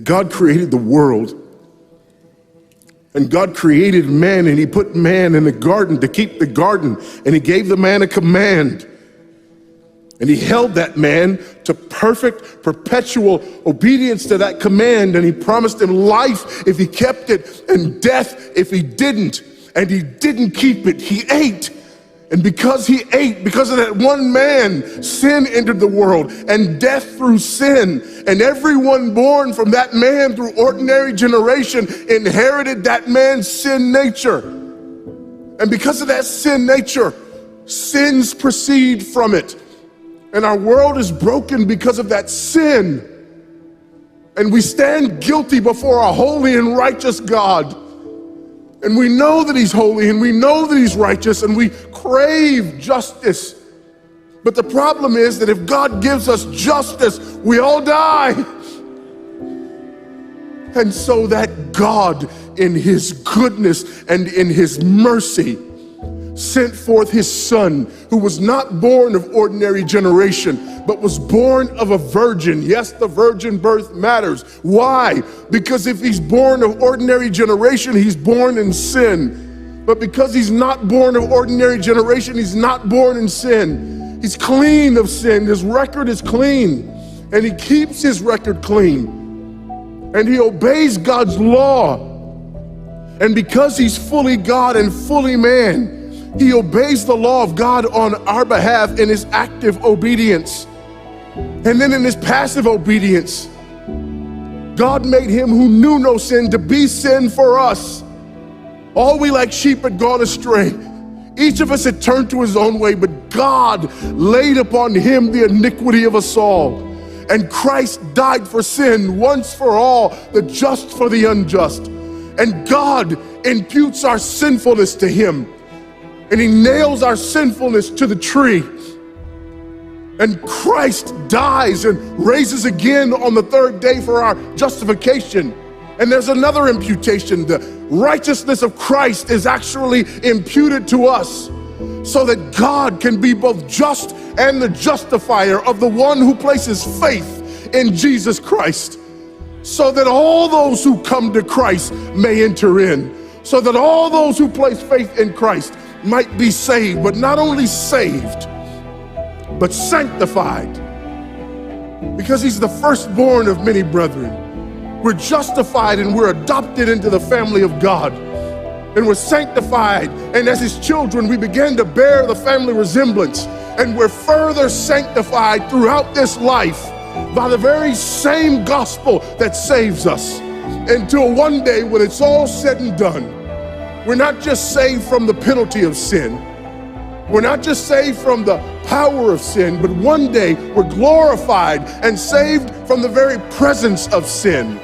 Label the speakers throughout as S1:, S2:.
S1: God created the world, and God created man, and he put man in the garden to keep the garden, and he gave the man a command, and he held that man to perfect, perpetual obedience to that command, and he promised him life if he kept it, and death if he didn't, and he didn't keep it. He ate. And because he ate, because of that one man, sin entered the world and death through sin. And everyone born from that man through ordinary generation inherited that man's sin nature. And because of that sin nature, sins proceed from it. And our world is broken because of that sin. And we stand guilty before a holy and righteous God. And we know that he's holy, and we know that he's righteous, and we crave justice. But the problem is that if God gives us justice, we all die. And so that God, in his goodness and in his mercy, sent forth his son, who was not born of ordinary generation, but was born of a virgin. Yes, the virgin birth matters. Why? Because if he's born of ordinary generation, he's born in sin. But because he's not born of ordinary generation, he's not born in sin. He's clean of sin. His record is clean, and he keeps his record clean. And he obeys God's law. And because he's fully God and fully man, he obeys the law of God on our behalf in his active obedience. And then in his passive obedience, God made him who knew no sin to be sin for us. All we like sheep had gone astray. Each of us had turned to his own way, but God laid upon him the iniquity of us all. And Christ died for sin once for all, the just for the unjust. And God imputes our sinfulness to him. And he nails our sinfulness to the tree. And Christ dies and raises again on the third day for our justification. And there's another imputation. The righteousness of Christ is actually imputed to us so that God can be both just and the justifier of the one who places faith in Jesus Christ, so that all those who come to Christ may enter in, so that all those who place faith in Christ might be saved, but not only saved, but sanctified, because he's the firstborn of many brethren. We're justified and we're adopted into the family of God, and we're sanctified, and as his children we begin to bear the family resemblance, and we're further sanctified throughout this life by the very same gospel that saves us, until one day when it's all said and done, we're not just saved from the penalty of sin. We're not just saved from the power of sin, but one day we're glorified and saved from the very presence of sin.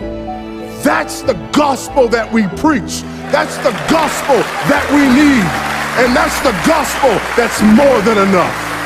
S1: That's the gospel that we preach. That's the gospel that we need. And that's the gospel that's more than enough.